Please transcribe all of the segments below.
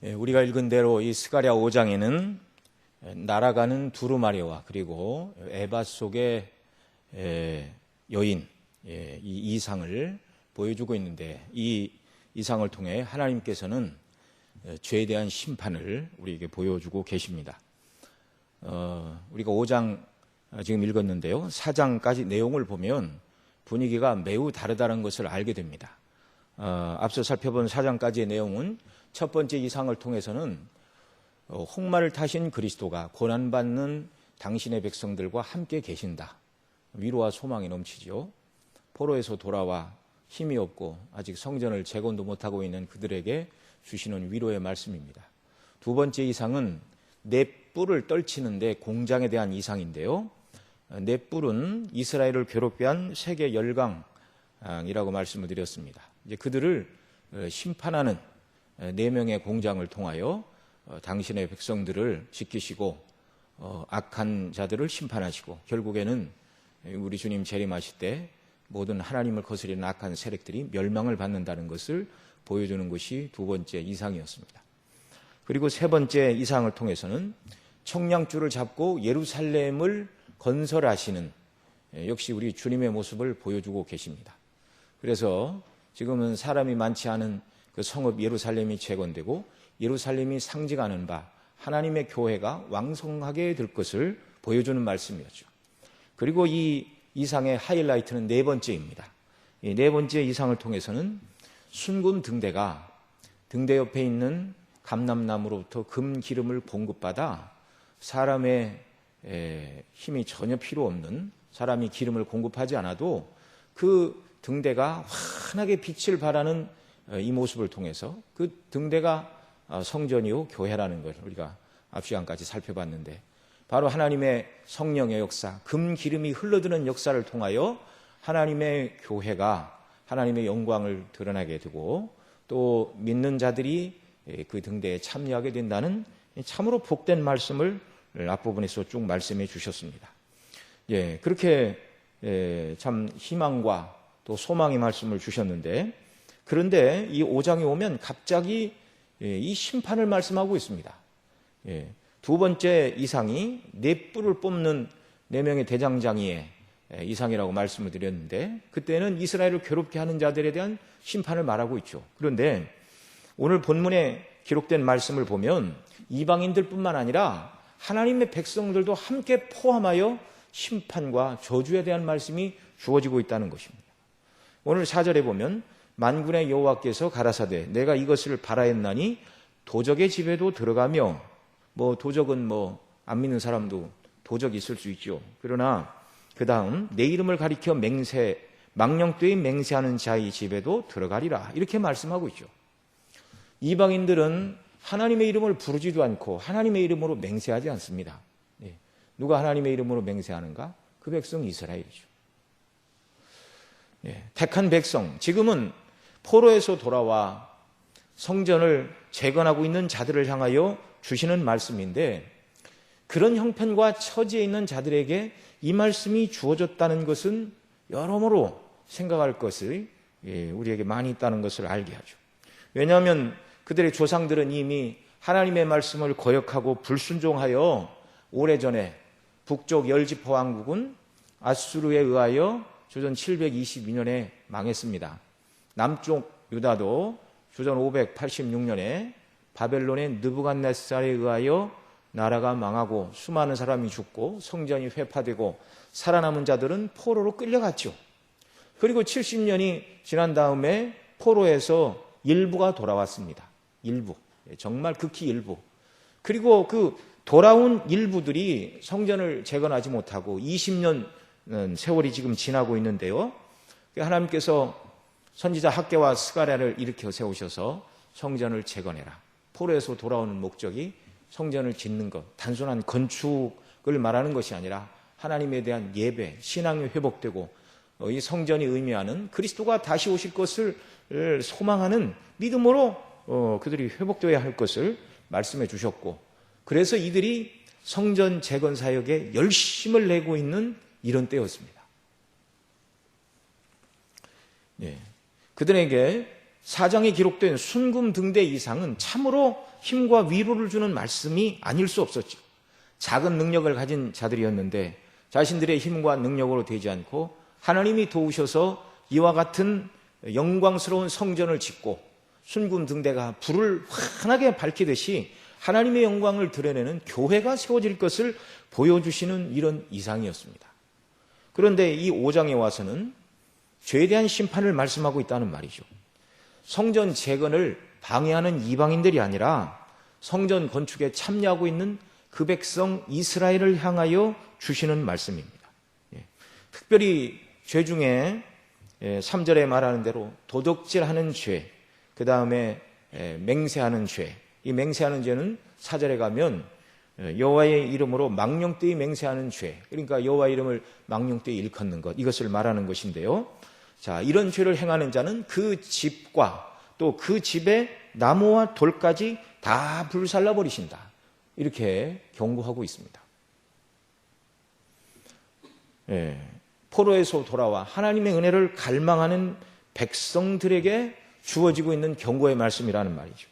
우리가 읽은 대로 이 스가랴 5장에는 날아가는 두루마리와 그리고 에바 속의 여인, 이 이상을 보여주고 있는데, 이 이상을 통해 하나님께서는 죄에 대한 심판을 우리에게 보여주고 계십니다. 우리가 5장 지금 읽었는데요, 4장까지 내용을 보면 분위기가 매우 다르다는 것을 알게 됩니다. 앞서 살펴본 4장까지의 내용은 첫 번째 이상을 통해서는 홍마를 타신 그리스도가 고난받는 당신의 백성들과 함께 계신다, 위로와 소망이 넘치죠. 포로에서 돌아와 힘이 없고 아직 성전을 재건도 못하고 있는 그들에게 주시는 위로의 말씀입니다. 두 번째 이상은 넷불을 떨치는데 공장에 대한 이상인데요, 넷불은 이스라엘을 괴롭게 한 세계 열강이라고 말씀을 드렸습니다. 이제 그들을 심판하는 4명의 공장을 통하여 당신의 백성들을 지키시고 악한 자들을 심판하시고, 결국에는 우리 주님 재림하실 때 모든 하나님을 거스리는 악한 세력들이 멸망을 받는다는 것을 보여주는 것이 두 번째 이상이었습니다. 그리고 세 번째 이상을 통해서는 청량줄을 잡고 예루살렘을 건설하시는 역시 우리 주님의 모습을 보여주고 계십니다. 그래서 지금은 사람이 많지 않은 그 성읍 예루살렘이 재건되고 예루살렘이 상징하는 바 하나님의 교회가 왕성하게 될 것을 보여주는 말씀이었죠. 그리고 이 이상의 하이라이트는 네 번째입니다. 이 네 번째 이상을 통해서는 순금 등대가 등대 옆에 있는 감람나무로부터 금 기름을 공급받아 사람의 힘이 전혀 필요 없는, 사람이 기름을 공급하지 않아도 그 등대가 환하게 빛을 발하는 이 모습을 통해서 그 등대가 성전이요 교회라는 걸 우리가 앞 시간까지 살펴봤는데, 바로 하나님의 성령의 역사, 금 기름이 흘러드는 역사를 통하여 하나님의 교회가 하나님의 영광을 드러나게 되고 또 믿는 자들이 그 등대에 참여하게 된다는 참으로 복된 말씀을 앞부분에서 쭉 말씀해 주셨습니다. 그렇게 참 희망과 또 소망의 말씀을 주셨는데, 그런데 이 5장에 오면 갑자기 이 심판을 말씀하고 있습니다. 두 번째 이상이 넷불을 뽑는 4명의 대장장이의 이상이라고 말씀을 드렸는데, 그때는 이스라엘을 괴롭게 하는 자들에 대한 심판을 말하고 있죠. 그런데 오늘 본문에 기록된 말씀을 보면 이방인들뿐만 아니라 하나님의 백성들도 함께 포함하여 심판과 저주에 대한 말씀이 주어지고 있다는 것입니다. 오늘 4절에 보면 만군의 여호와께서 가라사대 내가 이것을 바라였나니 도적의 집에도 들어가며, 도적은 안 믿는 사람도 도적이 있을 수 있죠. 그러나 그 다음 내 이름을 가리켜 망령되이 맹세하는 자의 집에도 들어가리라, 이렇게 말씀하고 있죠. 이방인들은 하나님의 이름을 부르지도 않고 하나님의 이름으로 맹세하지 않습니다. 누가 하나님의 이름으로 맹세하는가? 그 백성 이스라엘이죠. 택한 백성, 지금은 포로에서 돌아와 성전을 재건하고 있는 자들을 향하여 주시는 말씀인데, 그런 형편과 처지에 있는 자들에게 이 말씀이 주어졌다는 것은 여러모로 생각할 것을 우리에게 많이 있다는 것을 알게 하죠. 왜냐하면 그들의 조상들은 이미 하나님의 말씀을 거역하고 불순종하여 오래전에 북쪽 열지파 왕국은 아수르에 의하여 주전 722년에 망했습니다. 남쪽 유다도 주전 586년에 바벨론의 느부갓네살에 의하여 나라가 망하고 수많은 사람이 죽고 성전이 회파되고 살아남은 자들은 포로로 끌려갔죠. 그리고 70년이 지난 다음에 포로에서 일부가 돌아왔습니다. 일부, 정말 극히 일부. 그리고 그 돌아온 일부들이 성전을 재건하지 못하고 20년 세월이 지금 지나고 있는데요, 하나님께서 선지자 학개와 스가랴를 일으켜 세우셔서 성전을 재건해라. 포로에서 돌아오는 목적이 성전을 짓는 것, 단순한 건축을 말하는 것이 아니라 하나님에 대한 예배, 신앙이 회복되고 이 성전이 의미하는 그리스도가 다시 오실 것을 소망하는 믿음으로 그들이 회복되어야 할 것을 말씀해 주셨고, 그래서 이들이 성전 재건 사역에 열심을 내고 있는 이런 때였습니다. 그들에게 4장에 기록된 순금 등대 이상은 참으로 힘과 위로를 주는 말씀이 아닐 수 없었죠. 작은 능력을 가진 자들이었는데 자신들의 힘과 능력으로 되지 않고 하나님이 도우셔서 이와 같은 영광스러운 성전을 짓고 순금 등대가 불을 환하게 밝히듯이 하나님의 영광을 드러내는 교회가 세워질 것을 보여주시는 이런 이상이었습니다. 그런데 이 5장에 와서는 죄에 대한 심판을 말씀하고 있다는 말이죠. 성전 재건을 방해하는 이방인들이 아니라 성전 건축에 참여하고 있는 그 백성 이스라엘을 향하여 주시는 말씀입니다. 특별히 죄 중에 3절에 말하는 대로 도적질하는 죄, 그 다음에 맹세하는 죄. 이 맹세하는 죄는 4절에 가면 여호와의 이름으로 망령되이 맹세하는 죄, 그러니까 여호와 이름을 망령되이 일컫는 것, 이것을 말하는 것인데요. 자, 이런 죄를 행하는 자는 그 집과 또 그 집의 나무와 돌까지 다 불살라 버리신다, 이렇게 경고하고 있습니다. 포로에서 돌아와 하나님의 은혜를 갈망하는 백성들에게 주어지고 있는 경고의 말씀이라는 말이죠.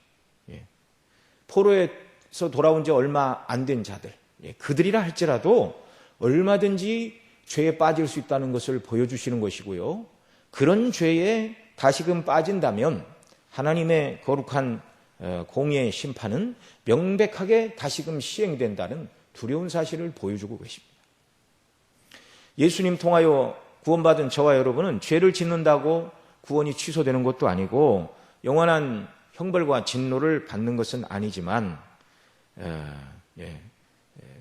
포로에서 돌아온 지 얼마 안 된 자들, 그들이라 할지라도 얼마든지 죄에 빠질 수 있다는 것을 보여주시는 것이고요. 그런 죄에 다시금 빠진다면 하나님의 거룩한 공의의 심판은 명백하게 다시금 시행된다는 두려운 사실을 보여주고 계십니다. 예수님 통하여 구원받은 저와 여러분은 죄를 짓는다고 구원이 취소되는 것도 아니고 영원한 형벌과 진노를 받는 것은 아니지만,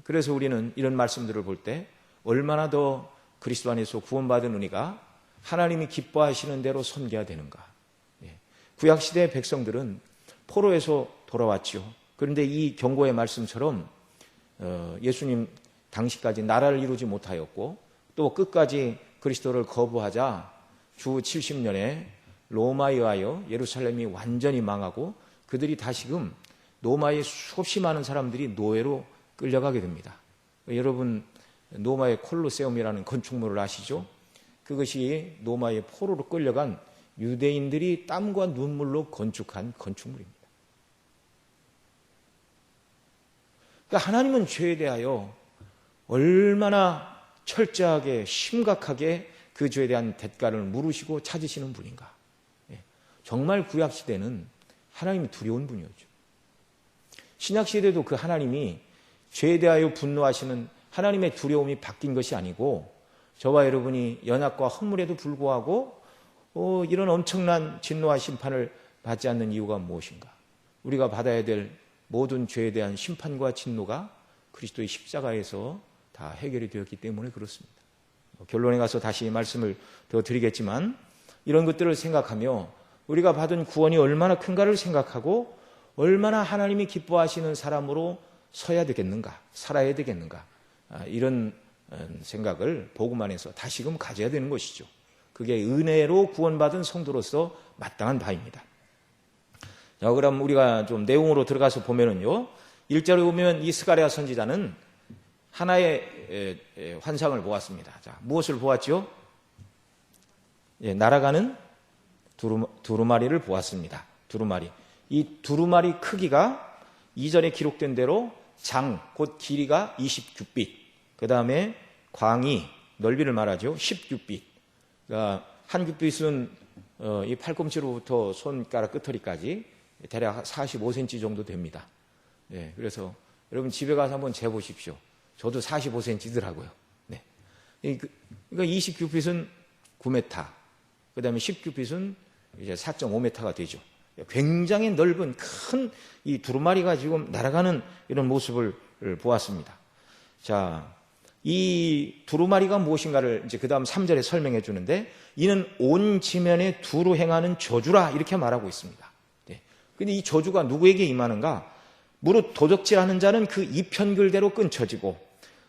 그래서 우리는 이런 말씀들을 볼 때 얼마나 더 그리스도 안에서 구원받은 은혜가 하나님이 기뻐하시는 대로 섬겨야 되는가. 구약시대의 백성들은 포로에서 돌아왔죠. 그런데 이 경고의 말씀처럼 예수님 당시까지 나라를 이루지 못하였고 또 끝까지 그리스도를 거부하자 주 70년에 로마에 의하여 예루살렘이 완전히 망하고 그들이 다시금 로마의 수없이 많은 사람들이 노예로 끌려가게 됩니다. 여러분 로마의 콜로세움이라는 건축물을 아시죠? 그것이 로마의 포로로 끌려간 유대인들이 땀과 눈물로 건축한 건축물입니다. 그러니까 하나님은 죄에 대하여 얼마나 철저하게 심각하게 그 죄에 대한 대가를 물으시고 찾으시는 분인가. 정말 구약시대는 하나님이 두려운 분이었죠. 신약시대도 그 하나님이 죄에 대하여 분노하시는 하나님의 두려움이 바뀐 것이 아니고 저와 여러분이 연약과 허물에도 불구하고 이런 엄청난 진노와 심판을 받지 않는 이유가 무엇인가? 우리가 받아야 될 모든 죄에 대한 심판과 진노가 그리스도의 십자가에서 다 해결이 되었기 때문에 그렇습니다. 결론에 가서 다시 말씀을 더 드리겠지만 이런 것들을 생각하며 우리가 받은 구원이 얼마나 큰가를 생각하고 얼마나 하나님이 기뻐하시는 사람으로 서야 되겠는가, 살아야 되겠는가, 이런 생각을 복음 안에서 다시금 가져야 되는 것이죠. 그게 은혜로 구원받은 성도로서 마땅한 바입니다. 자, 그럼 우리가 좀 내용으로 들어가서 보면은요, 1절에 보면 이 스가랴 선지자는 하나의 환상을 보았습니다. 자, 무엇을 보았죠? 날아가는 두루마리를 보았습니다. 두루마리. 이 두루마리 크기가 2절에 기록된 대로 장, 곧 길이가 20규빗, 그 다음에 광이, 넓이를 말하죠. 10규빗. 그러니까 한 규빗은 이 팔꿈치로부터 손가락 끝허리까지 대략 45cm 정도 됩니다. 그래서 여러분 집에 가서 한번 재보십시오. 저도 45cm더라고요. 그러니까 20규빗은 9m, 그 다음에 10규빗은 이제 4.5m가 되죠. 굉장히 넓은 큰 이 두루마리가 지금 날아가는 이런 모습을 보았습니다. 자, 이 두루마리가 무엇인가를 이제 그 다음 3절에 설명해 주는데, 이는 온 지면에 두루 행하는 저주라, 이렇게 말하고 있습니다. 근데 이 저주가 누구에게 임하는가? 무릇 도적질하는 자는 그 이편글대로 끊쳐지고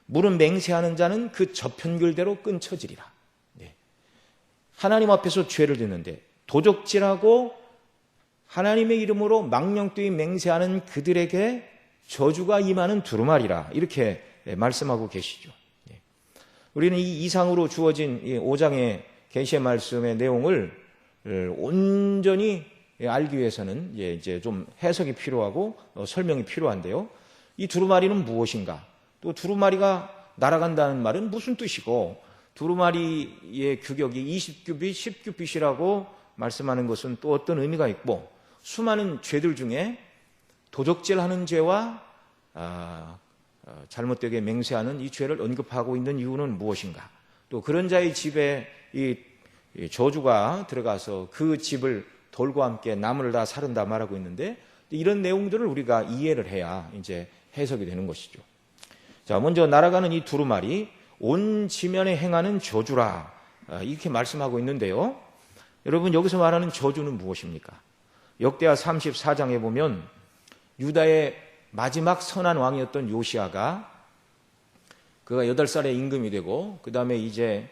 무릇 맹세하는 자는 그 저편글대로 끊쳐지리라. 하나님 앞에서 죄를 짓는데 도적질하고 하나님의 이름으로 망령되이 맹세하는 그들에게 저주가 임하는 두루마리라, 이렇게 말씀하고 계시죠. 우리는 이 이상으로 주어진 이 5장의 계시의 말씀의 내용을 온전히 알기 위해서는 이제 좀 해석이 필요하고 설명이 필요한데요. 이 두루마리는 무엇인가? 또 두루마리가 날아간다는 말은 무슨 뜻이고, 두루마리의 규격이 20규빗, 10규빗이라고 말씀하는 것은 또 어떤 의미가 있고, 수많은 죄들 중에 도적질하는 죄와 잘못되게 맹세하는 이 죄를 언급하고 있는 이유는 무엇인가? 또 그런 자의 집에 이 저주가 들어가서 그 집을 돌과 함께 나무를 다 사른다 말하고 있는데, 이런 내용들을 우리가 이해를 해야 이제 해석이 되는 것이죠. 자, 먼저 날아가는 이 두루마리, 온 지면에 행하는 저주라, 이렇게 말씀하고 있는데요. 여러분, 여기서 말하는 저주는 무엇입니까? 역대하 34장에 보면 유다의 마지막 선한 왕이었던 요시아가, 그가 8살에 임금이 되고, 그 다음에 이제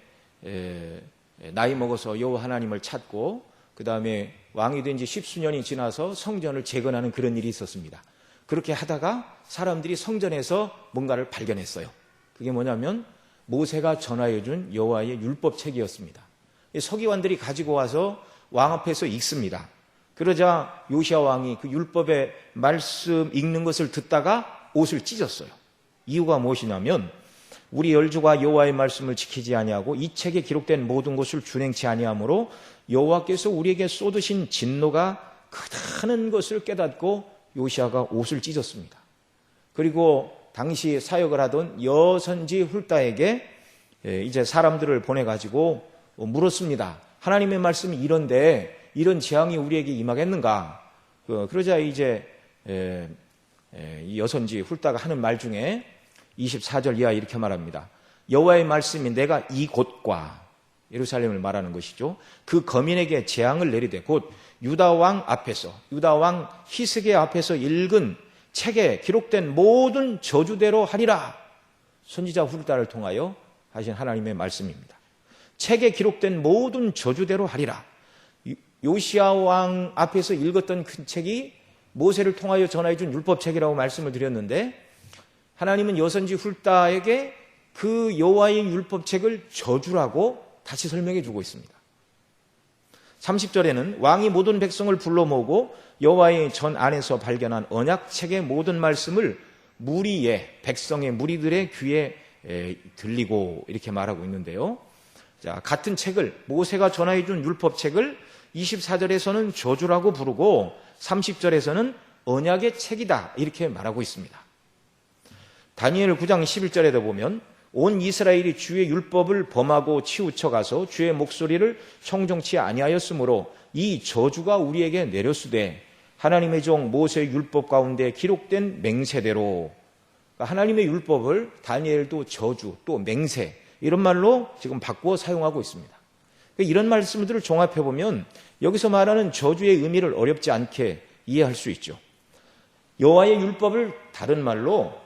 나이 먹어서 여호와 하나님을 찾고, 그 다음에 왕이 된 지 10수년이 지나서 성전을 재건하는 그런 일이 있었습니다. 그렇게 하다가 사람들이 성전에서 뭔가를 발견했어요. 그게 뭐냐면 모세가 전하여 준 여호와의 율법책이었습니다. 서기관들이 가지고 와서 왕 앞에서 읽습니다. 그러자 요시아 왕이 그 율법의 말씀 읽는 것을 듣다가 옷을 찢었어요. 이유가 무엇이냐면, 우리 열주가 여호와의 말씀을 지키지 아니하고 이 책에 기록된 모든 것을 준행치 아니하므로 여호와께서 우리에게 쏟으신 진노가 크다는 것을 깨닫고 요시아가 옷을 찢었습니다. 그리고 당시 사역을 하던 여선지 훌다에게 이제 사람들을 보내가지고 물었습니다. 하나님의 말씀이 이런데 이런 재앙이 우리에게 임하겠는가? 그러자 이제 이 여선지 훌다가 하는 말 중에 24절 이하 이렇게 말합니다. 여호와의 말씀이 내가 이곳과 예루살렘을 말하는 것이죠. 그 거민에게 재앙을 내리되 곧 유다 왕 앞에서, 유다 왕 히스기야 앞에서 읽은 책에 기록된 모든 저주대로 하리라. 선지자 훌다를 통하여 하신 하나님의 말씀입니다. 책에 기록된 모든 저주대로 하리라. 요시아 왕 앞에서 읽었던 그 책이 모세를 통하여 전하여 준 율법책이라고 말씀을 드렸는데, 하나님은 여선지 훌다에게 그 여호와의 율법책을 저주라고 다시 설명해 주고 있습니다. 30절에는 왕이 모든 백성을 불러 모으고 여호와의 전 안에서 발견한 언약책의 모든 말씀을 무리의, 백성의 무리들의 귀에 들리고, 이렇게 말하고 있는데요. 자, 같은 책을, 모세가 전하여 준 율법책을 24절에서는 저주라고 부르고 30절에서는 언약의 책이다, 이렇게 말하고 있습니다. 다니엘 9장 11절에도 보면 온 이스라엘이 주의 율법을 범하고 치우쳐가서 주의 목소리를 청종치 아니하였으므로 이 저주가 우리에게 내렸으되 하나님의 종 모세의 율법 가운데 기록된 맹세대로, 하나님의 율법을 다니엘도 저주, 또 맹세, 이런 말로 지금 바꾸어 사용하고 있습니다. 이런 말씀들을 종합해보면 여기서 말하는 저주의 의미를 어렵지 않게 이해할 수 있죠. 여호와의 율법을 다른 말로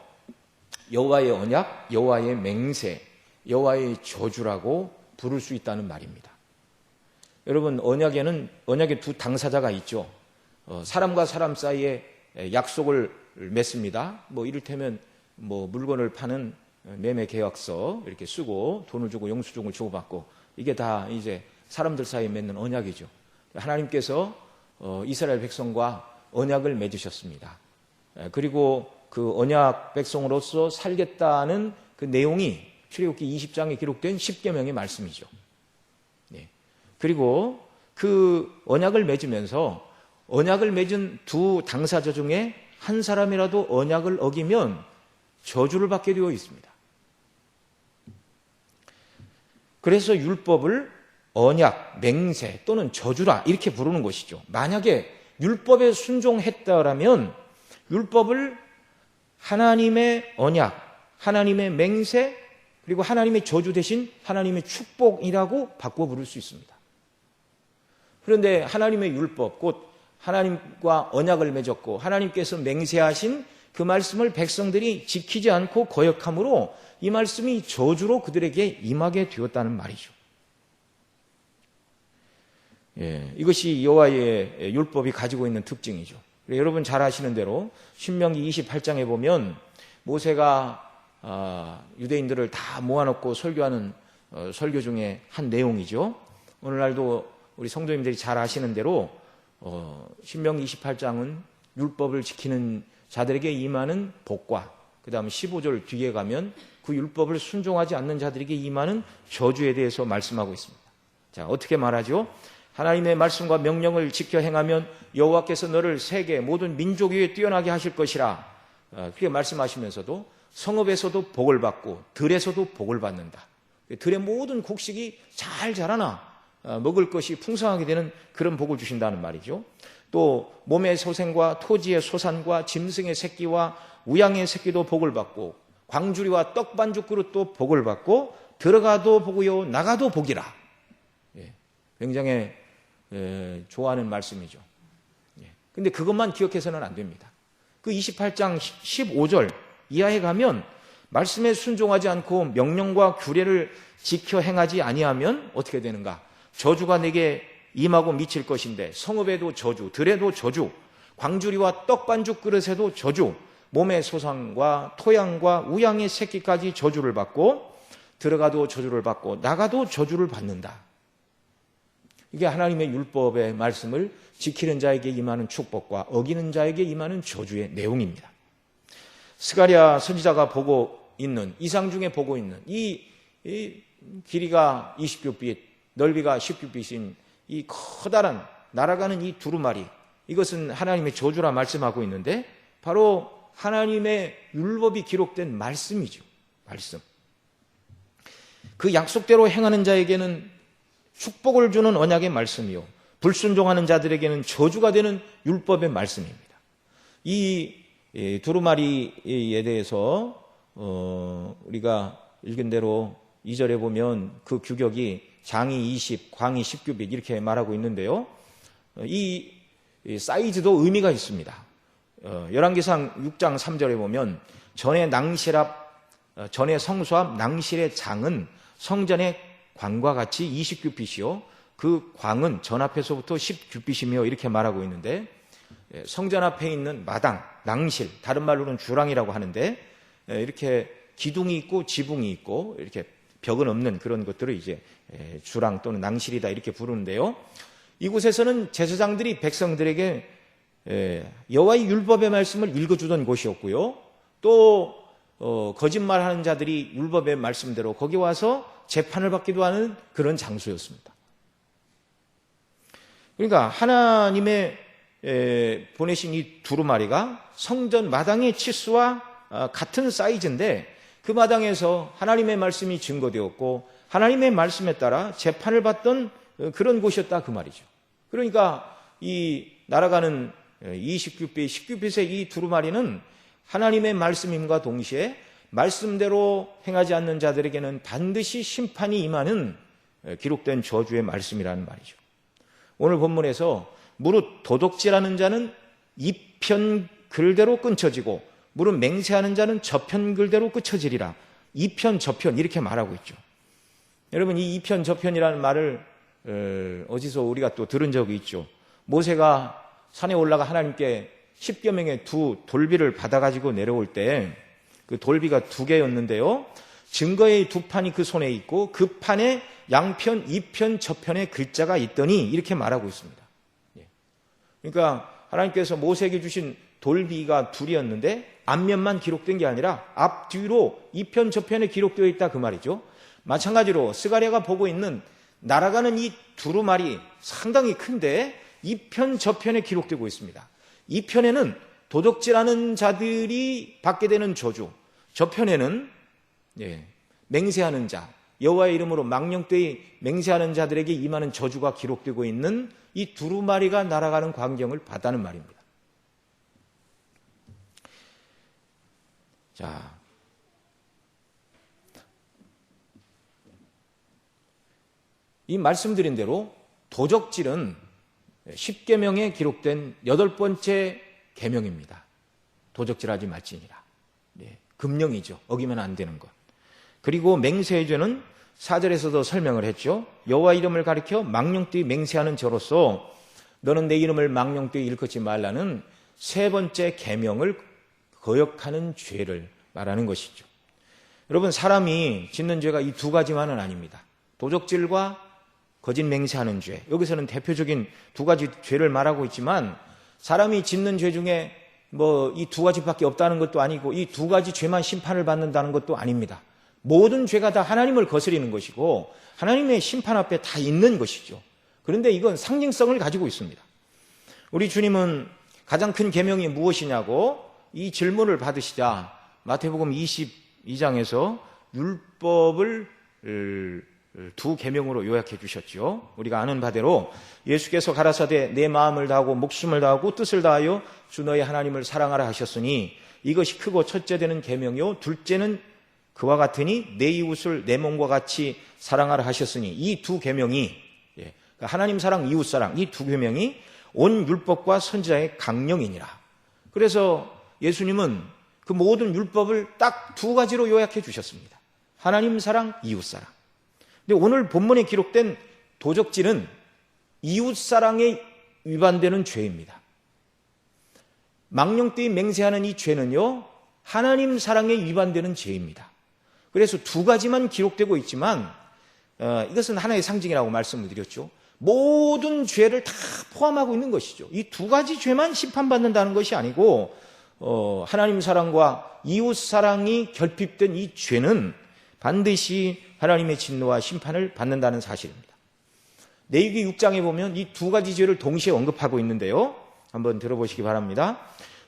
여호와의 언약, 여호와의 맹세, 여호와의 저주라고 부를 수 있다는 말입니다. 여러분, 언약의 두 당사자가 있죠. 사람과 사람 사이에 약속을 맺습니다. 이를테면 물건을 파는 매매 계약서 이렇게 쓰고 돈을 주고 영수증을 주고받고, 이게 다 이제 사람들 사이에 맺는 언약이죠. 하나님께서 이스라엘 백성과 언약을 맺으셨습니다. 그리고 그 언약 백성으로서 살겠다는 그 내용이 출애굽기 20장에 기록된 십계명의 말씀이죠. 그리고 그 언약을 맺으면서 언약을 맺은 두 당사자 중에 한 사람이라도 언약을 어기면 저주를 받게 되어 있습니다. 그래서 율법을 언약, 맹세 또는 저주라 이렇게 부르는 것이죠. 만약에 율법에 순종했다라면 율법을 하나님의 언약, 하나님의 맹세, 그리고 하나님의 저주 대신 하나님의 축복이라고 바꿔 부를 수 있습니다. 그런데 하나님의 율법, 곧 하나님과 언약을 맺었고 하나님께서 맹세하신 그 말씀을 백성들이 지키지 않고 거역함으로 이 말씀이 저주로 그들에게 임하게 되었다는 말이죠. 이것이 여호와의 율법이 가지고 있는 특징이죠. 여러분 잘 아시는 대로 신명기 28장에 보면 모세가 유대인들을 다 모아놓고 설교하는 설교 중에 한 내용이죠. 오늘날도 우리 성도님들이 잘 아시는 대로 신명기 28장은 율법을 지키는 자들에게 임하는 복과 그 다음 15절 뒤에 가면 그 율법을 순종하지 않는 자들에게 임하는 저주에 대해서 말씀하고 있습니다. 자, 어떻게 말하죠? 하나님의 말씀과 명령을 지켜 행하면 여호와께서 너를 세계 모든 민족 위에 뛰어나게 하실 것이라. 그렇게 말씀하시면서도 성읍에서도 복을 받고 들에서도 복을 받는다. 들의 모든 곡식이 잘 자라나 먹을 것이 풍성하게 되는 그런 복을 주신다는 말이죠. 또 몸의 소생과 토지의 소산과 짐승의 새끼와 우양의 새끼도 복을 받고 광주리와 떡 반죽 그릇도 복을 받고 들어가도 복이요 나가도 복이라. 굉장히 좋아하는 말씀이죠. 근데 그것만 기억해서는 안 됩니다. 그 28장 15절 이하에 가면 말씀에 순종하지 않고 명령과 규례를 지켜 행하지 아니하면 어떻게 되는가? 저주가 내게 임하고 미칠 것인데 성읍에도 저주, 들에도 저주, 광주리와 떡 반죽 그릇에도 저주, 몸의 소상과 토양과 우양의 새끼까지 저주를 받고 들어가도 저주를 받고 나가도 저주를 받는다. 이게 하나님의 율법의 말씀을 지키는 자에게 임하는 축복과 어기는 자에게 임하는 저주의 내용입니다. 스가랴 선지자가 보고 있는 이상 중에 보고 있는 이 길이가 20규빗, 넓이가 10규빗인 이 커다란 날아가는 이 두루마리, 이것은 하나님의 저주라 말씀하고 있는데 바로 하나님의 율법이 기록된 말씀이죠. 말씀. 그 약속대로 행하는 자에게는 축복을 주는 언약의 말씀이요, 불순종하는 자들에게는 저주가 되는 율법의 말씀입니다. 이 두루마리에 대해서 우리가 읽은 대로 2절에 보면 그 규격이 장이 20, 광이 10규빗 이렇게 말하고 있는데요. 이 사이즈도 의미가 있습니다. 열왕기상 6장 3절에 보면 전에 성수 앞 낭실의 장은 성전의 광과 같이 20규빗이요 그 광은 전 앞에서부터 10규빗이며 이렇게 말하고 있는데, 성전 앞에 있는 마당, 낭실, 다른 말로는 주랑이라고 하는데 이렇게 기둥이 있고 지붕이 있고 이렇게 벽은 없는 그런 것들을 이제 주랑 또는 낭실이다 이렇게 부르는데요. 이곳에서는 제사장들이 백성들에게 여호와의 율법의 말씀을 읽어주던 곳이었고요. 또 거짓말하는 자들이 율법의 말씀대로 거기 와서 재판을 받기도 하는 그런 장소였습니다. 그러니까 하나님의 보내신 이 두루마리가 성전 마당의 치수와 같은 사이즈인데 그 마당에서 하나님의 말씀이 증거되었고 하나님의 말씀에 따라 재판을 받던 그런 곳이었다 그 말이죠. 그러니까 이 날아가는 20규빗, 10규빗의 이 두루마리는 하나님의 말씀임과 동시에 말씀대로 행하지 않는 자들에게는 반드시 심판이 임하는 기록된 저주의 말씀이라는 말이죠. 오늘 본문에서 무릇 도둑질하는 자는 이편 글대로 끊쳐지고 무릇 맹세하는 자는 저편 글대로 끊쳐지리라. 이편 저편 이렇게 말하고 있죠. 여러분, 이 이편 저편이라는 말을 어디서 우리가 또 들은 적이 있죠. 모세가 산에 올라가 하나님께 10여 명의 두 돌비를 받아가지고 내려올 때 그 돌비가 2개였는데요. 증거의 2판이 그 손에 있고 그 판에 양편, 이편, 저편의 글자가 있더니 이렇게 말하고 있습니다. 그러니까 하나님께서 모세에게 주신 돌비가 2이었는데 앞면만 기록된 게 아니라 앞뒤로 이편, 저편에 기록되어 있다 그 말이죠. 마찬가지로 스가랴가 보고 있는 날아가는 이 두루마리 상당히 큰데 이편, 저편에 기록되고 있습니다. 이편에는 도둑질하는 자들이 받게 되는 저주, 저편에는 맹세하는 자, 여호와의 이름으로 망령되이 맹세하는 자들에게 임하는 저주가 기록되고 있는 이 두루마리가 날아가는 광경을 봤다는 말입니다. 자, 이 말씀드린 대로 도적질은 10계명에 기록된 8번째 계명입니다. 도적질하지 말지니라. 금령이죠. 어기면 안 되는 것. 그리고 맹세의 죄는 4절에서도 설명을 했죠. 여호와 이름을 가리켜 망령되이 맹세하는 저로서 너는 내 이름을 망령되이 일컫지 말라는 3번째 계명을 거역하는 죄를 말하는 것이죠. 여러분, 사람이 짓는 죄가 이 2가지만은 아닙니다. 도적질과 거짓 맹세하는 죄. 여기서는 대표적인 두 가지 죄를 말하고 있지만 사람이 짓는 죄 중에 뭐 이 두 가지밖에 없다는 것도 아니고 이 두 가지 죄만 심판을 받는다는 것도 아닙니다. 모든 죄가 다 하나님을 거스리는 것이고 하나님의 심판 앞에 다 있는 것이죠. 그런데 이건 상징성을 가지고 있습니다. 우리 주님은 가장 큰 계명이 무엇이냐고 이 질문을 받으시자 마태복음 22장에서 율법을 두 계명으로 요약해 주셨죠. 우리가 아는 바대로 예수께서 가라사대 내 마음을 다하고 목숨을 다하고 뜻을 다하여 주 너의 하나님을 사랑하라 하셨으니 이것이 크고 첫째 되는 계명이요 둘째는 그와 같으니 내 이웃을 내 몸과 같이 사랑하라 하셨으니 이 두 계명이 하나님 사랑 이웃 사랑 이 두 계명이 온 율법과 선지자의 강령이니라. 그래서 예수님은 그 모든 율법을 딱 두 가지로 요약해 주셨습니다. 하나님 사랑 이웃 사랑. 근데 오늘 본문에 기록된 도적질은 이웃 사랑에 위반되는 죄입니다. 망령되이 맹세하는 이 죄는요, 하나님 사랑에 위반되는 죄입니다. 그래서 두 가지만 기록되고 있지만 이것은 하나의 상징이라고 말씀을 드렸죠. 모든 죄를 다 포함하고 있는 것이죠. 이 두 가지 죄만 심판받는다는 것이 아니고 하나님 사랑과 이웃 사랑이 결핍된 이 죄는 반드시 하나님의 진노와 심판을 받는다는 사실입니다. 레위기 6장에 보면 이 두 가지 죄를 동시에 언급하고 있는데요. 한번 들어보시기 바랍니다.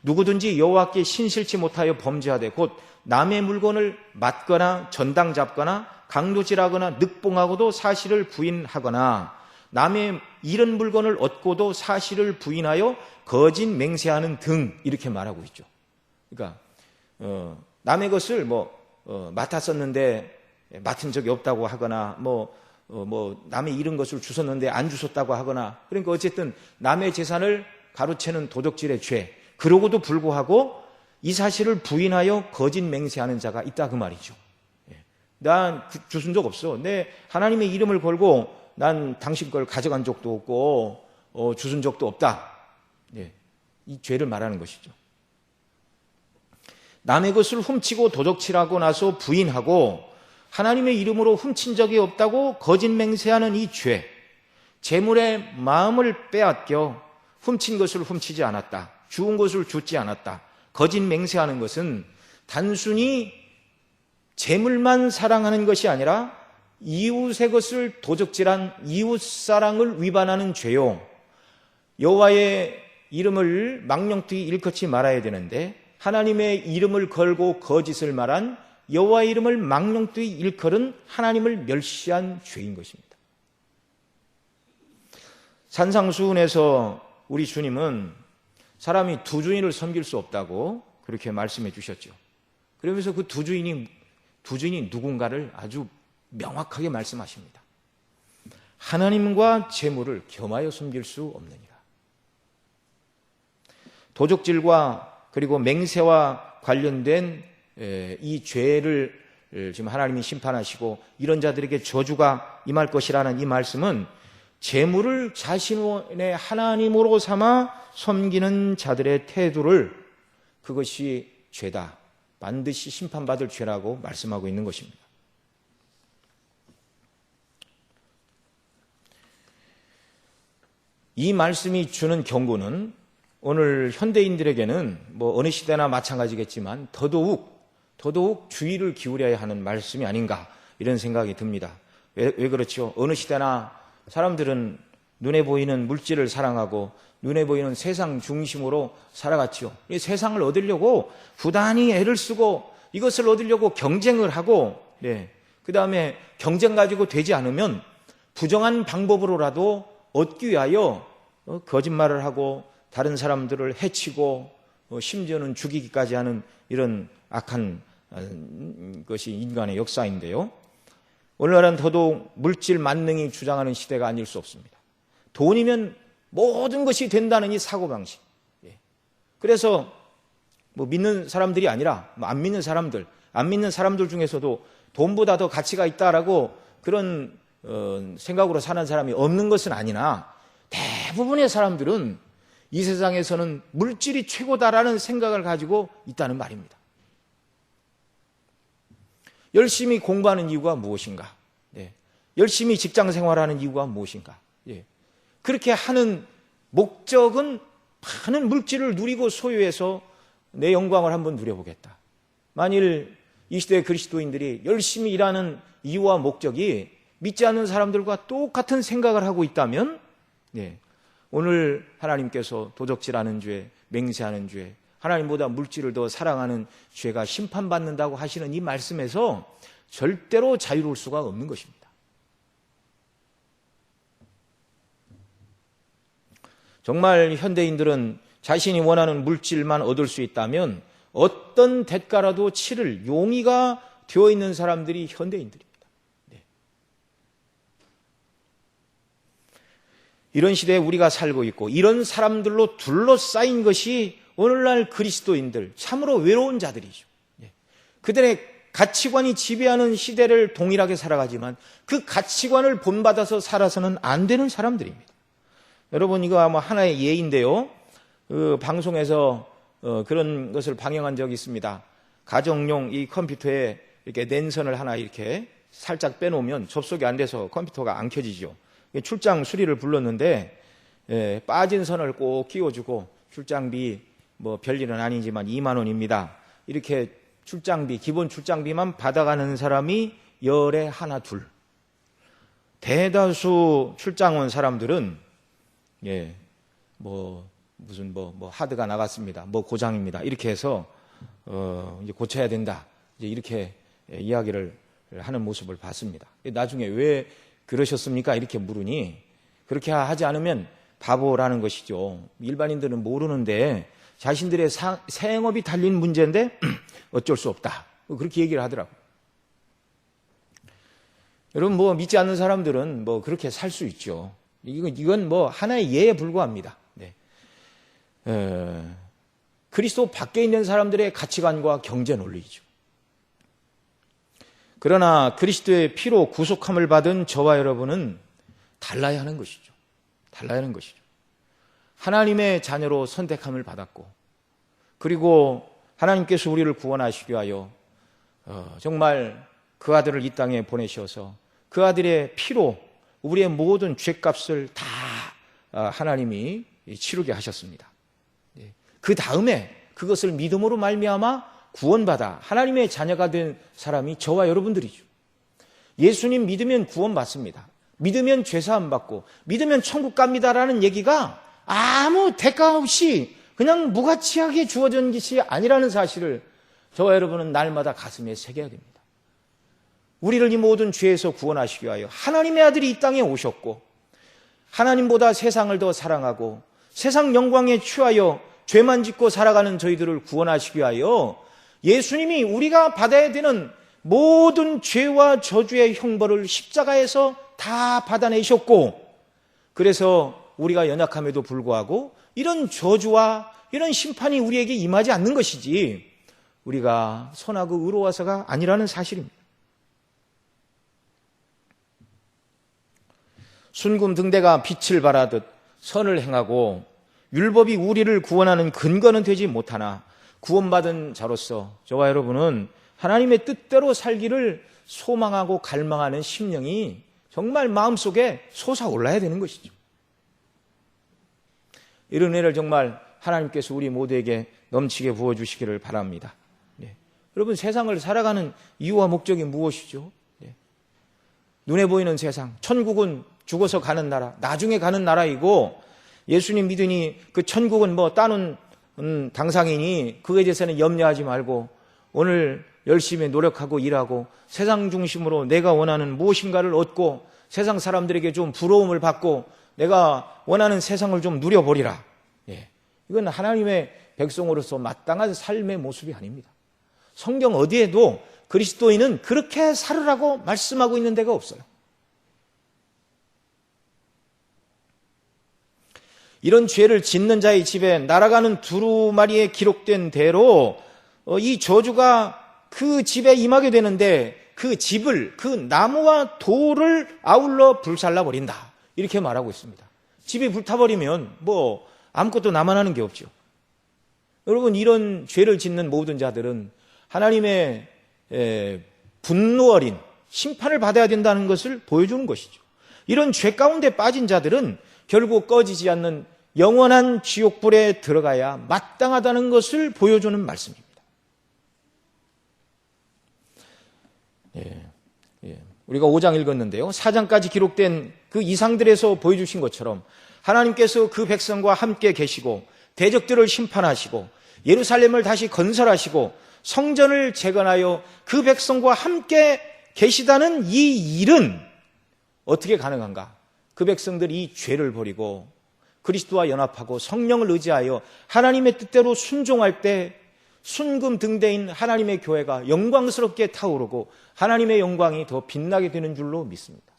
누구든지 여호와께 신실치 못하여 범죄하되 곧 남의 물건을 맞거나 전당 잡거나 강도질하거나 늑봉하고도 사실을 부인하거나 남의 잃은 물건을 얻고도 사실을 부인하여 거짓 맹세하는 등 이렇게 말하고 있죠. 그러니까 남의 것을 맡았었는데 맡은 적이 없다고 하거나 남의 잃은 것을 주웠는데 안 주웠다고 하거나 그러니까 어쨌든 남의 재산을 가로채는 도적질의 죄 그러고도 불구하고 이 사실을 부인하여 거짓 맹세하는 자가 있다 그 말이죠. 난 주순 적 없어. 내 하나님의 이름을 걸고 난 당신 걸 가져간 적도 없고 주순 적도 없다. 이 죄를 말하는 것이죠. 남의 것을 훔치고 도적질하고 나서 부인하고 하나님의 이름으로 훔친 적이 없다고 거짓 맹세하는 이 죄, 재물의 마음을 빼앗겨 훔친 것을 훔치지 않았다, 주운 것을 주지 않았다, 거짓 맹세하는 것은 단순히 재물만 사랑하는 것이 아니라 이웃의 것을 도적질한 이웃 사랑을 위반하는 죄요. 여호와의 이름을 망령되이 일컫지 말아야 되는데 하나님의 이름을 걸고 거짓을 말한 여호와의 이름을 망령되이 일컬은 하나님을 멸시한 죄인 것입니다. 산상수훈에서 우리 주님은 사람이 두 주인을 섬길 수 없다고 그렇게 말씀해 주셨죠. 그러면서 그 두 주인이 누군가를 아주 명확하게 말씀하십니다. 하나님과 재물을 겸하여 섬길 수 없느니라. 도적질과 그리고 맹세와 관련된 이 죄를 지금 하나님이 심판하시고 이런 자들에게 저주가 임할 것이라는 이 말씀은 재물을 자신의 하나님으로 삼아 섬기는 자들의 태도를 그것이 죄다, 반드시 심판받을 죄라고 말씀하고 있는 것입니다. 이 말씀이 주는 경고는 오늘 현대인들에게는 어느 시대나 마찬가지겠지만 더더욱 주의를 기울여야 하는 말씀이 아닌가 이런 생각이 듭니다. 왜 그렇죠? 어느 시대나 사람들은 눈에 보이는 물질을 사랑하고 눈에 보이는 세상 중심으로 살아갔죠. 이 세상을 얻으려고 부단히 애를 쓰고 이것을 얻으려고 경쟁을 하고 그 다음에 경쟁 가지고 되지 않으면 부정한 방법으로라도 얻기 위하여 거짓말을 하고 다른 사람들을 해치고 심지어는 죽이기까지 하는 이런 악한 것이 인간의 역사인데요. 오늘날은 더더욱 물질 만능이 주장하는 시대가 아닐 수 없습니다. 돈이면 모든 것이 된다는 이 사고방식. 그래서 믿는 사람들이 아니라 안 믿는 사람들 중에서도 돈보다 더 가치가 있다라고 그런 생각으로 사는 사람이 없는 것은 아니나 대부분의 사람들은 이 세상에서는 물질이 최고다라는 생각을 가지고 있다는 말입니다. 열심히 공부하는 이유가 무엇인가? 열심히 직장 생활하는 이유가 무엇인가? 예. 그렇게 하는 목적은 많은 물질을 누리고 소유해서 내 영광을 한번 누려보겠다. 만일 이 시대의 그리스도인들이 열심히 일하는 이유와 목적이 믿지 않는 사람들과 똑같은 생각을 하고 있다면, 예, 오늘 하나님께서 도적질하는 죄, 맹세하는 죄, 하나님보다 물질을 더 사랑하는 죄가 심판받는다고 하시는 이 말씀에서 절대로 자유로울 수가 없는 것입니다. 정말 현대인들은 자신이 원하는 물질만 얻을 수 있다면 어떤 대가라도 치를 용의가 되어 있는 사람들이 현대인들입니다. 네. 이런 시대에 우리가 살고 있고 이런 사람들로 둘러싸인 것이 오늘날 그리스도인들, 참으로 외로운 자들이죠. 네. 그들의 가치관이 지배하는 시대를 동일하게 살아가지만 그 가치관을 본받아서 살아서는 안 되는 사람들입니다. 여러분, 이거 아마 하나의 예인데요. 방송에서 그런 것을 방영한 적이 있습니다. 가정용 이 컴퓨터에 이렇게 랜선을 하나 이렇게 살짝 빼놓으면 접속이 안 돼서 컴퓨터가 안 켜지죠. 출장 수리를 불렀는데 빠진 선을 꼭 끼워주고 출장비 뭐 별일은 아니지만 2만 원입니다. 이렇게 출장비, 기본 출장비만 받아가는 사람이 열에 하나 둘. 대다수 출장 온 사람들은 무슨 하드가 나갔습니다. 뭐 고장입니다. 이렇게 해서 이제 고쳐야 된다. 이제 이렇게 이야기를 하는 모습을 봤습니다. 나중에 왜 그러셨습니까? 이렇게 물으니 그렇게 하지 않으면 바보라는 것이죠. 일반인들은 모르는데 자신들의 생업이 달린 문제인데 어쩔 수 없다. 그렇게 얘기를 하더라고요. 여러분, 믿지 않는 사람들은 그렇게 살 수 있죠. 이건 하나의 예에 불과합니다. 네. 그리스도 밖에 있는 사람들의 가치관과 경제 논리이죠. 그러나 그리스도의 피로 구속함을 받은 저와 여러분은 달라야 하는 것이죠. 달라야 하는 것이죠. 하나님의 자녀로 선택함을 받았고, 그리고 하나님께서 우리를 구원하시기 위하여 정말 그 아들을 이 땅에 보내셔서 그 아들의 피로 우리의 모든 죄값을 다 하나님이 치르게 하셨습니다. 그 다음에 그것을 믿음으로 말미암아 구원받아 하나님의 자녀가 된 사람이 저와 여러분들이죠. 예수님 믿으면 구원받습니다. 믿으면 죄사함 받고 믿으면 천국 갑니다라는 얘기가 아무 대가 없이 그냥 무가치하게 주어진 것이 아니라는 사실을 저와 여러분은 날마다 가슴에 새겨야 됩니다. 우리를 이 모든 죄에서 구원하시기 위하여 하나님의 아들이 이 땅에 오셨고, 하나님보다 세상을 더 사랑하고 세상 영광에 취하여 죄만 짓고 살아가는 저희들을 구원하시기 위하여 예수님이 우리가 받아야 되는 모든 죄와 저주의 형벌을 십자가에서 다 받아내셨고, 그래서 우리가 연약함에도 불구하고 이런 저주와 이런 심판이 우리에게 임하지 않는 것이지 우리가 선하고 의로워서가 아니라는 사실입니다. 순금 등대가 빛을 발하듯 선을 행하고 율법이 우리를 구원하는 근거는 되지 못하나 구원받은 자로서 저와 여러분은 하나님의 뜻대로 살기를 소망하고 갈망하는 심령이 정말 마음속에 솟아올라야 되는 것이죠. 이런 은혜를 정말 하나님께서 우리 모두에게 넘치게 부어주시기를 바랍니다. 네. 여러분, 세상을 살아가는 이유와 목적이 무엇이죠? 네. 눈에 보이는 세상, 천국은 죽어서 가는 나라, 나중에 가는 나라이고, 예수님 믿으니 그 천국은 따는 당상이니 그거에 대해서는 염려하지 말고 오늘 열심히 노력하고 일하고 세상 중심으로 내가 원하는 무엇인가를 얻고 세상 사람들에게 좀 부러움을 받고 내가 원하는 세상을 좀 누려보리라. 예. 이건 하나님의 백성으로서 마땅한 삶의 모습이 아닙니다. 성경 어디에도 그리스도인은 그렇게 살으라고 말씀하고 있는 데가 없어요. 이런 죄를 짓는 자의 집에 날아가는 두루마리에 기록된 대로 이 저주가 그 집에 임하게 되는데 그 집을, 그 나무와 돌을 아울러 불살라 버린다. 이렇게 말하고 있습니다. 집이 불타버리면 아무것도 남아나는 게 없죠. 여러분, 이런 죄를 짓는 모든 자들은 하나님의 분노 어린 심판을 받아야 된다는 것을 보여주는 것이죠. 이런 죄 가운데 빠진 자들은 결국 꺼지지 않는 영원한 지옥불에 들어가야 마땅하다는 것을 보여주는 말씀입니다. 우리가 5장 읽었는데요. 4장까지 기록된 그 이상들에서 보여주신 것처럼 하나님께서 그 백성과 함께 계시고 대적들을 심판하시고 예루살렘을 다시 건설하시고 성전을 재건하여 그 백성과 함께 계시다는 이 일은 어떻게 가능한가? 그 백성들이 이 죄를 버리고 그리스도와 연합하고 성령을 의지하여 하나님의 뜻대로 순종할 때 순금 등대인 하나님의 교회가 영광스럽게 타오르고 하나님의 영광이 더 빛나게 되는 줄로 믿습니다.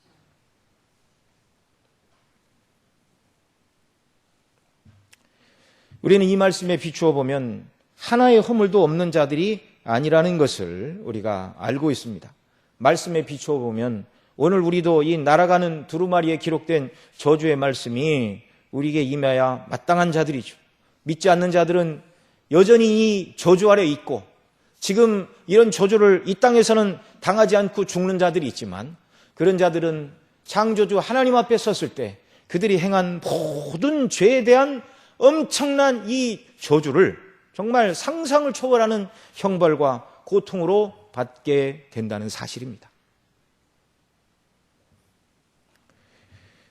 우리는 이 말씀에 비추어 보면 하나의 허물도 없는 자들이 아니라는 것을 우리가 알고 있습니다. 말씀에 비추어 보면 오늘 우리도 이 날아가는 두루마리에 기록된 저주의 말씀이 우리에게 임해야 마땅한 자들이죠. 믿지 않는 자들은 여전히 이 저주 아래 있고 지금 이런 저주를 이 땅에서는 당하지 않고 죽는 자들이 있지만 그런 자들은 창조주 하나님 앞에 섰을 때 그들이 행한 모든 죄에 대한 엄청난 이 저주를 정말 상상을 초월하는 형벌과 고통으로 받게 된다는 사실입니다.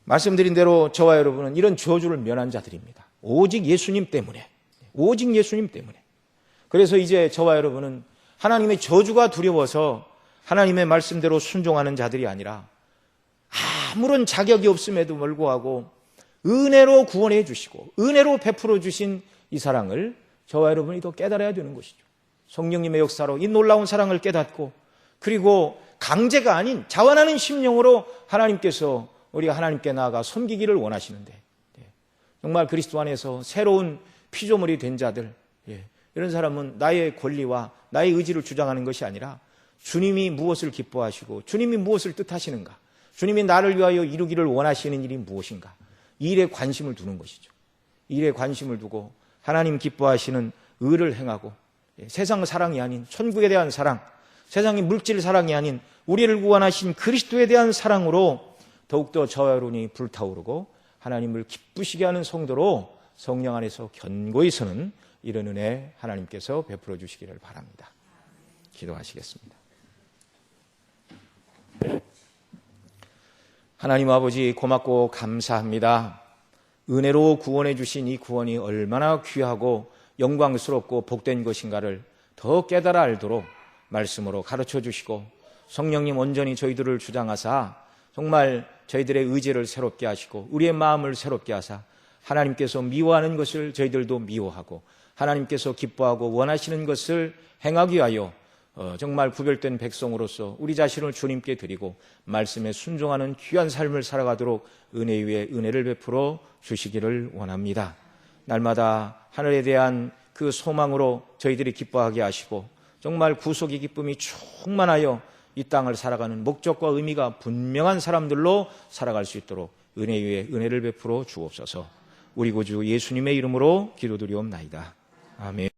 말씀드린 대로 저와 여러분은 이런 저주를 면한 자들입니다. 오직 예수님 때문에. 오직 예수님 때문에. 그래서 이제 저와 여러분은 하나님의 저주가 두려워서 하나님의 말씀대로 순종하는 자들이 아니라 아무런 자격이 없음에도 불구하고 은혜로 구원해 주시고 은혜로 베풀어 주신 이 사랑을 저와 여러분이 더 깨달아야 되는 것이죠. 성령님의 역사로 이 놀라운 사랑을 깨닫고 그리고 강제가 아닌 자원하는 심령으로 하나님께서 우리가 하나님께 나아가 섬기기를 원하시는데 정말 그리스도 안에서 새로운 피조물이 된 자들 이런 사람은 나의 권리와 나의 의지를 주장하는 것이 아니라 주님이 무엇을 기뻐하시고 주님이 무엇을 뜻하시는가 주님이 나를 위하여 이루기를 원하시는 일이 무엇인가 이 일에 관심을 두는 것이죠. 이 일에 관심을 두고 하나님 기뻐하시는 의를 행하고 세상 사랑이 아닌 천국에 대한 사랑 세상의 물질 사랑이 아닌 우리를 구원하신 그리스도에 대한 사랑으로 더욱더 저와 여러분이 불타오르고 하나님을 기쁘시게 하는 성도로 성령 안에서 견고히 서는 이런 은혜 하나님께서 베풀어 주시기를 바랍니다. 기도하시겠습니다. 하나님 아버지 고맙고 감사합니다. 은혜로 구원해 주신 이 구원이 얼마나 귀하고 영광스럽고 복된 것인가를 더 깨달아 알도록 말씀으로 가르쳐 주시고 성령님 온전히 저희들을 주장하사 정말 저희들의 의지를 새롭게 하시고 우리의 마음을 새롭게 하사 하나님께서 미워하는 것을 저희들도 미워하고 하나님께서 기뻐하고 원하시는 것을 행하기 위하여 정말 구별된 백성으로서 우리 자신을 주님께 드리고 말씀에 순종하는 귀한 삶을 살아가도록 은혜 위에 은혜를 베풀어 주시기를 원합니다. 날마다 하늘에 대한 그 소망으로 저희들이 기뻐하게 하시고 정말 구속의 기쁨이 충만하여 이 땅을 살아가는 목적과 의미가 분명한 사람들로 살아갈 수 있도록 은혜 위에 은혜를 베풀어 주옵소서. 우리 구주 예수님의 이름으로 기도드리옵나이다. 아멘.